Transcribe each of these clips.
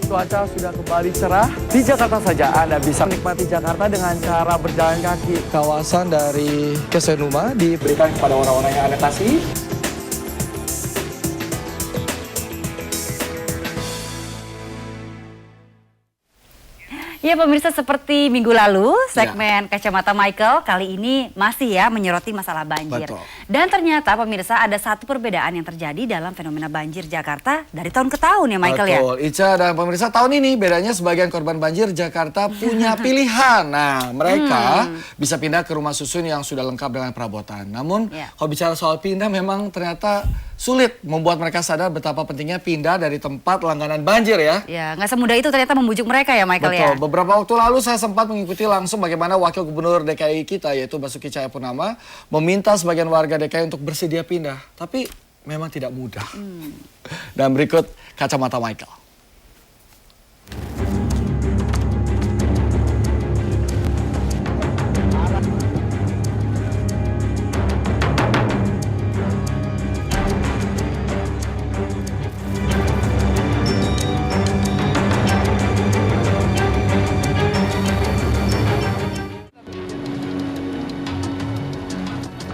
cuaca sudah kembali cerah. Di Jakarta saja Anda bisa menikmati Jakarta dengan cara berjalan kaki. Kawasan dari Kesenuma diberikan kepada orang-orang yang Anda kasih. Ya pemirsa, seperti minggu lalu segmen Kacamata Michael kali ini masih menyoroti masalah banjir. Betul. Dan ternyata pemirsa ada satu perbedaan yang terjadi dalam fenomena banjir Jakarta dari tahun ke tahun ya Michael. Betul. Ica dan pemirsa, tahun ini bedanya sebagian korban banjir Jakarta punya pilihan. Nah, mereka bisa pindah ke rumah susun yang sudah lengkap dengan perabotan. Namun kalau bicara soal pindah memang ternyata sulit membuat mereka sadar betapa pentingnya pindah dari tempat langganan banjir ya. Ya, nggak semudah itu ternyata membujuk mereka ya Michael. Betul. Ya. Beberapa waktu lalu saya sempat mengikuti langsung bagaimana Wakil Gubernur DKI kita yaitu Basuki Cahayapurnama meminta sebagian warga DKI untuk bersedia pindah. Tapi memang tidak mudah. Dan berikut Kacamata Michael.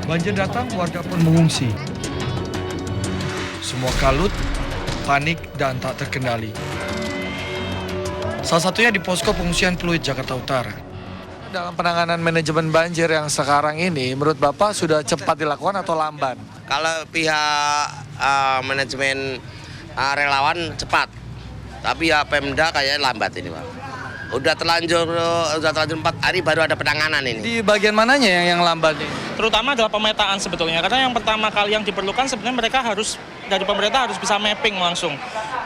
Banjir datang, warga pun mengungsi. Semua kalut, panik, dan tak terkendali. Salah satunya di posko pengungsian Pluit, Jakarta Utara. Dalam penanganan manajemen banjir yang sekarang ini, menurut Bapak sudah cepat dilakukan atau lamban? Kalau pihak manajemen relawan cepat, tapi ya Pemda kayaknya lambat ini Pak. Udah terlanjur 4 hari baru ada penanganan ini. Di bagian mananya yang lamban ini? Terutama adalah pemetaan sebetulnya, karena yang pertama kali yang diperlukan sebenarnya mereka harus, dari pemerintah harus bisa mapping langsung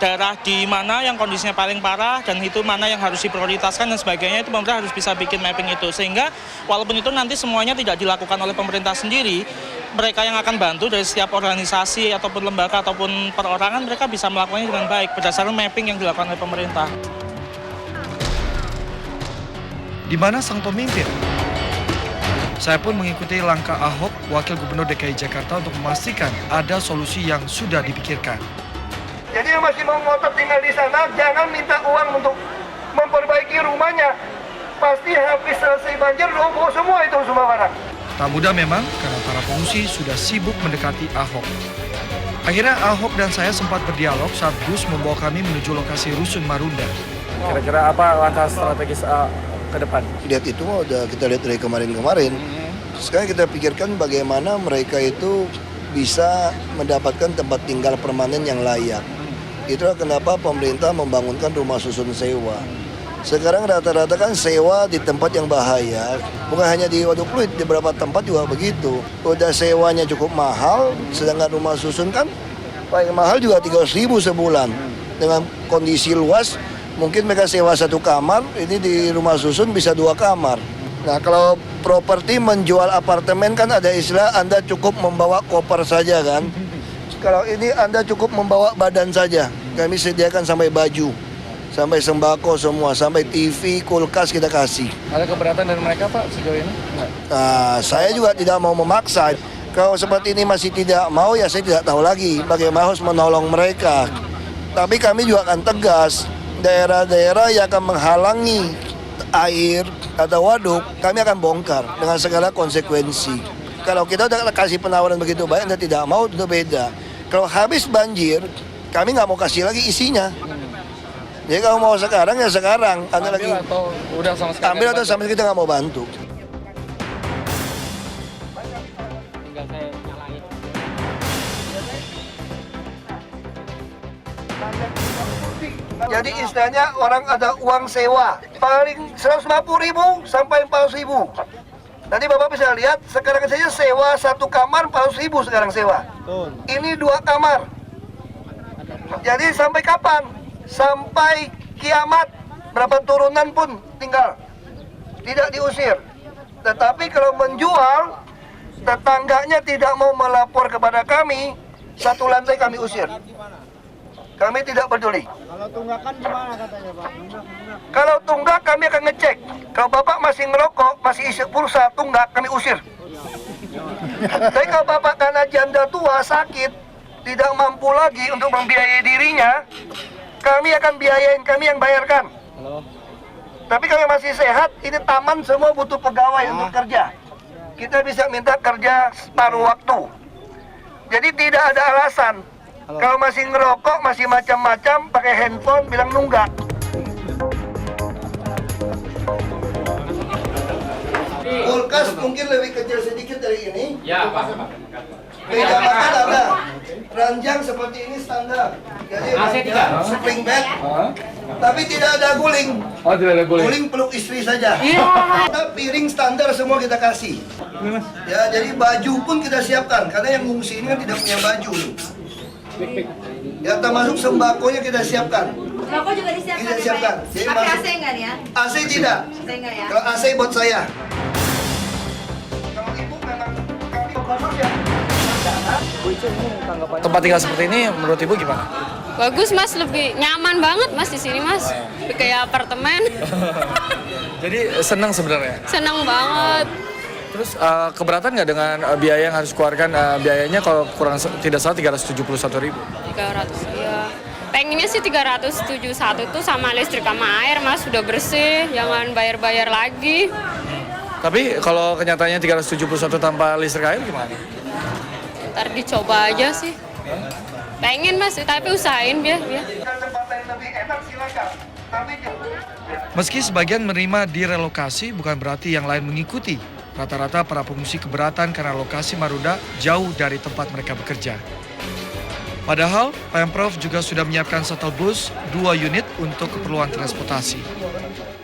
daerah di mana yang kondisinya paling parah dan itu mana yang harus diprioritaskan dan sebagainya, itu pemerintah harus bisa bikin mapping itu, sehingga walaupun itu nanti semuanya tidak dilakukan oleh pemerintah sendiri, mereka yang akan bantu dari setiap organisasi ataupun lembaga ataupun perorangan, mereka bisa melakukannya dengan baik berdasarkan mapping yang dilakukan oleh pemerintah. Di mana sang pemimpin? Saya pun mengikuti langkah Ahok, Wakil Gubernur DKI Jakarta untuk memastikan ada solusi yang sudah dipikirkan. Jadi yang masih mau ngotot tinggal di sana, jangan minta uang untuk memperbaiki rumahnya. Pasti habis selesai banjir, roboh semua itu semua barang. Tak mudah memang karena para pengungsi sudah sibuk mendekati Ahok. Akhirnya Ahok dan saya sempat berdialog saat bus membawa kami menuju lokasi Rusun Marunda. Kira-kira apa langkah strategis ke depan? Lihat itu udah kita lihat dari kemarin-kemarin. Sekarang kita pikirkan bagaimana mereka itu bisa mendapatkan tempat tinggal permanen yang layak. Itulah kenapa pemerintah membangunkan rumah susun sewa. Sekarang rata-rata kan sewa di tempat yang bahaya. Bukan hanya di Waduk Pluit, di beberapa tempat juga begitu. Udah sewanya cukup mahal, sedangkan rumah susun kan paling mahal juga 300.000 sebulan. Dengan kondisi luas, mungkin mereka sewa 1 kamar, ini di rumah susun bisa 2 kamar. Nah kalau properti menjual apartemen kan ada istilah Anda cukup membawa koper saja kan. Kalau ini Anda cukup membawa badan saja. Kami sediakan sampai baju, sampai sembako semua, sampai TV, kulkas kita kasih. Ada keberatan dari mereka Pak sejauh ini? Nah, saya juga tidak mau memaksa. Kalau seperti ini masih tidak mau ya saya tidak tahu lagi bagaimana harus menolong mereka. Tapi kami juga akan tegas. Daerah-daerah yang akan menghalangi air atau waduk, kami akan bongkar dengan segala konsekuensi. Kalau kita udah kasih penawaran begitu baik, Anda tidak mau, itu beda. Kalau habis banjir, kami nggak mau kasih lagi isinya. Jadi kalau mau sekarang, ya sekarang. Anda Ambil lagi atau udah sama sekali? ambil atau sama sekali kita nggak mau bantu. Jadi istilahnya orang ada uang sewa, paling 150.000 sampai 400.000. Nanti Bapak bisa lihat, sekarang saja sewa 1 kamar 400.000 sekarang sewa. Ini 2 kamar. Jadi sampai kapan? Sampai kiamat, berapa turunan pun tinggal. Tidak diusir. Tetapi kalau menjual, tetangganya tidak mau melapor kepada kami, 1 lantai kami usir. Kami tidak peduli. Kalau tunggakan gimana katanya Pak? Kalau tunggak kami akan ngecek. Kalau Bapak masih ngerokok, masih isi pulsa, tunggak kami usir. Tapi kalau Bapak karena janda tua, sakit, tidak mampu lagi untuk membiayai dirinya, kami kami akan biayain, kami yang bayarkan. Tapi kami masih sehat, ini taman semua butuh pegawai untuk kerja. Kita bisa minta kerja separuh waktu. Jadi tidak ada alasan. Kalau masih ngerokok, masih macam-macam, pakai handphone, bilang nunggak. Kulkas mungkin lebih kecil sedikit dari ini. Ya, Pak. Meja makan ada. Ranjang seperti ini standar. Jadi spring bed. Tapi tidak ada guling. Oh, tidak ada guling. Guling peluk istri saja. Kita piring standar semua kita kasih. Ya, jadi baju pun kita siapkan karena yang ngungsi ini kan tidak punya baju. Ya, termasuk sembakonya kita siapkan. Sembako juga disiapkan. Kita siapkan. Jadi Pakai AC enggak nih ya? AC tidak. AC enggak ya? Kalau AC buat saya. Kalau ibu memang kami kokonos ya. Tempat tinggal seperti ini menurut Ibu gimana? Bagus Mas, lebih nyaman banget Mas di sini Mas. Lebih kayak apartemen. Jadi senang sebenarnya. Senang banget. Terus keberatan nggak dengan biaya yang harus keluarkan? Biayanya kalau kurang tidak salah 371.000. 300 ya. Pengennya sih 371 itu sama listrik sama air Mas, sudah bersih, jangan bayar-bayar lagi. Tapi kalau kenyataannya 371 tanpa listrik air gimana? Ntar dicoba aja sih. Pengen Mas, tapi usahain biar. Meski sebagian menerima direlokasi, bukan berarti yang lain mengikuti. Rata-rata para pengungsi keberatan karena lokasi Marunda jauh dari tempat mereka bekerja. Padahal, Pemprov juga sudah menyiapkan shuttle bus 2 unit untuk keperluan transportasi.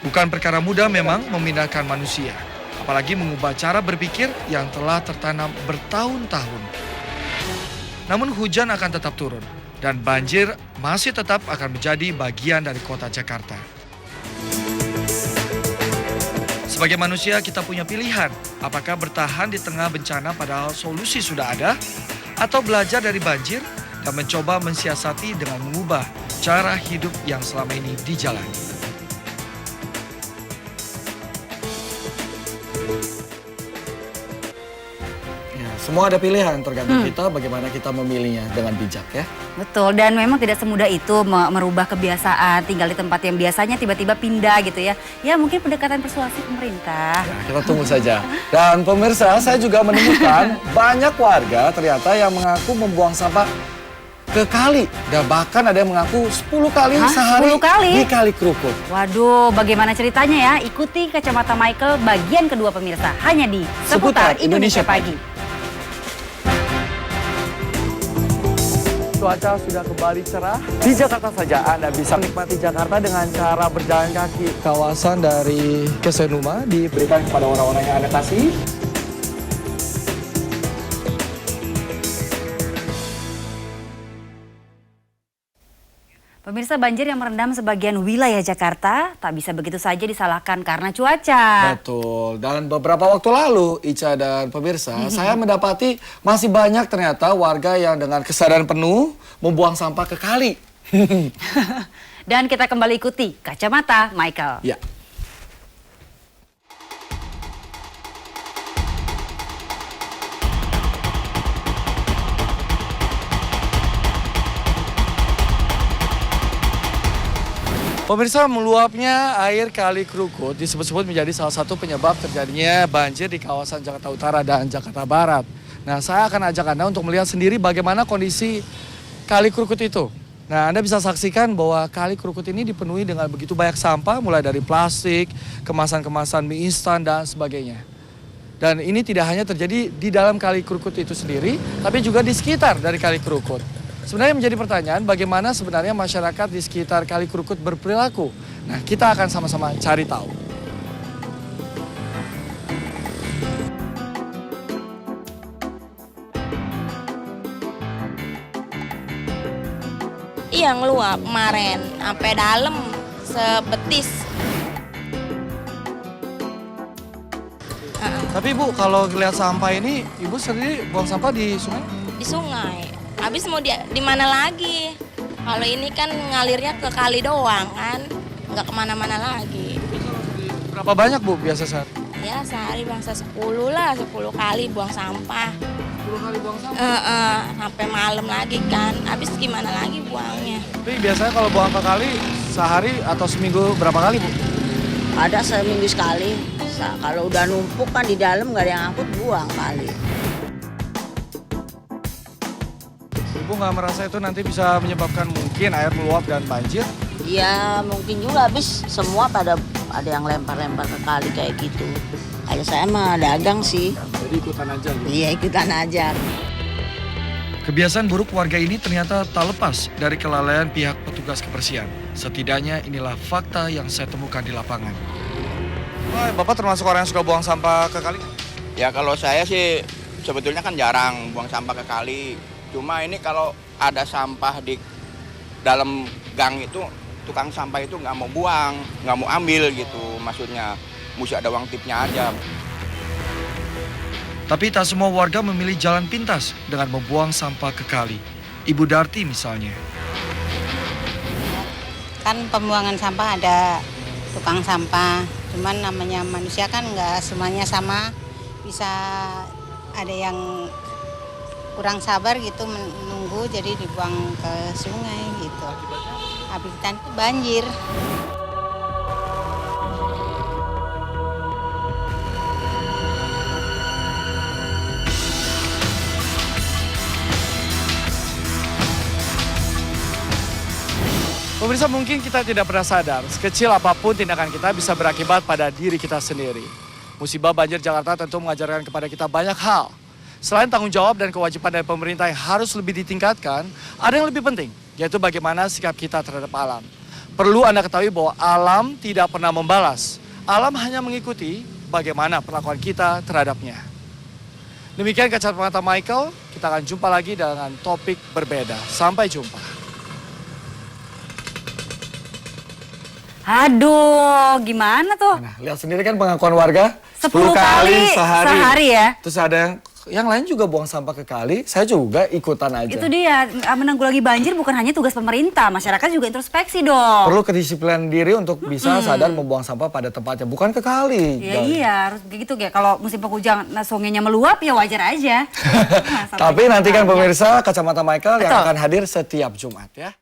Bukan perkara mudah memang memindahkan manusia, apalagi mengubah cara berpikir yang telah tertanam bertahun-tahun. Namun hujan akan tetap turun, dan banjir masih tetap akan menjadi bagian dari kota Jakarta. Sebagai manusia kita punya pilihan, apakah bertahan di tengah bencana padahal solusi sudah ada, atau belajar dari banjir dan mencoba mensiasati dengan mengubah cara hidup yang selama ini dijalani. Semua ada pilihan, tergantung kita bagaimana kita memilihnya dengan bijak ya. Betul, dan memang tidak semudah itu merubah kebiasaan, tinggal di tempat yang biasanya tiba-tiba pindah gitu ya. Ya mungkin pendekatan persuasif pemerintah. Nah, kita tunggu saja. Dan pemirsa, saya juga menemukan banyak warga ternyata yang mengaku membuang sampah ke kali. Dan bahkan ada yang mengaku 10 kali sehari 10 kali? di Kali Krukut. Waduh, bagaimana ceritanya ya? Ikuti Kacamata Michael bagian kedua pemirsa, hanya di Seputar Indonesia Pagi. Cuaca sudah kembali cerah. Di Jakarta saja Anda bisa menikmati Jakarta dengan cara berjalan kaki. Kawasan dari Kesenuma diberikan kepada orang-orang yang Anda kasih. Pemirsa, banjir yang merendam sebagian wilayah Jakarta tak bisa begitu saja disalahkan karena cuaca. Betul. Dan beberapa waktu lalu, Ica dan pemirsa, saya mendapati masih banyak ternyata warga yang dengan kesadaran penuh membuang sampah ke kali. Dan kita kembali ikuti Kacamata Michael. Ya. Pemirsa, meluapnya air Kali Krukut disebut-sebut menjadi salah satu penyebab terjadinya banjir di kawasan Jakarta Utara dan Jakarta Barat. Nah, saya akan ajak Anda untuk melihat sendiri bagaimana kondisi Kali Krukut itu. Nah, Anda bisa saksikan bahwa Kali Krukut ini dipenuhi dengan begitu banyak sampah, mulai dari plastik, kemasan-kemasan mie instan, dan sebagainya. Dan ini tidak hanya terjadi di dalam Kali Krukut itu sendiri, tapi juga di sekitar dari Kali Krukut. Sebenarnya menjadi pertanyaan bagaimana sebenarnya masyarakat di sekitar Kali Krukut berperilaku. Nah, kita akan sama-sama cari tahu. Iya, ngeluap kemarin sampai dalam sebetis. Tapi Bu, kalau lihat sampah ini, Ibu sendiri buang sampah di sungai? Di sungai. Habis mau di mana lagi? Kalau ini kan ngalirnya ke kali doang kan, nggak kemana-mana lagi. Berapa banyak Bu biasa sehari? Ya sehari bangsa 10 lah, 10 kali buang sampah. 10 kali buang sampah? Sampai malam lagi kan, habis gimana lagi buangnya. Tapi biasanya kalau buang ke kali, sehari atau seminggu berapa kali, Bu? Ada seminggu sekali. Kalau udah numpuk kan di dalam nggak ada yang angkut, buang kali. Ibu nggak merasa itu nanti bisa menyebabkan mungkin air meluap dan banjir? Ya mungkin juga, habis semua pada ada yang lempar-lempar ke kali kayak gitu. Kalau saya mah dagang sih. Jadi ikutan aja, Bu? Iya, ikutan aja. Kebiasaan buruk warga ini ternyata tak lepas dari kelalaian pihak petugas kebersihan. Setidaknya inilah fakta yang saya temukan di lapangan. Bapak termasuk orang yang suka buang sampah ke kali? Ya kalau saya sih sebetulnya kan jarang buang sampah ke kali. Cuma ini kalau ada sampah di dalam gang itu, tukang sampah itu nggak mau buang, nggak mau ambil gitu. Maksudnya mesti ada uang tipnya aja. Tapi tak semua warga memilih jalan pintas dengan membuang sampah ke kali. Ibu Darti misalnya. Kan pembuangan sampah ada tukang sampah, cuman namanya manusia kan nggak semuanya sama. Bisa ada yang kurang sabar gitu menunggu, jadi dibuang ke sungai gitu. Akibatnya itu banjir. Pemirsa, mungkin kita tidak pernah sadar, sekecil apapun tindakan kita bisa berakibat pada diri kita sendiri. Musibah banjir Jakarta tentu mengajarkan kepada kita banyak hal. Selain tanggung jawab dan kewajiban dari pemerintah yang harus lebih ditingkatkan, ada yang lebih penting, yaitu bagaimana sikap kita terhadap alam. Perlu Anda ketahui bahwa alam tidak pernah membalas. Alam hanya mengikuti bagaimana perlakuan kita terhadapnya. Demikian Kacamata Michael, kita akan jumpa lagi dengan topik berbeda. Sampai jumpa. Aduh, gimana tuh? Nah, lihat sendiri kan pengakuan warga 10 kali sehari ya. Terus ada yang lain juga buang sampah ke kali, saya juga ikutan aja. Itu dia, menanggulangi banjir bukan hanya tugas pemerintah, masyarakat juga introspeksi dong. Perlu kedisiplinan diri untuk bisa sadar membuang sampah pada tempatnya, bukan ke kali. Ya iya, harus begitu ya. Kalau musim penghujan sungainya meluap ya wajar aja. Tapi nanti kan pemirsa Kacamata Michael yang akan hadir setiap Jumat ya.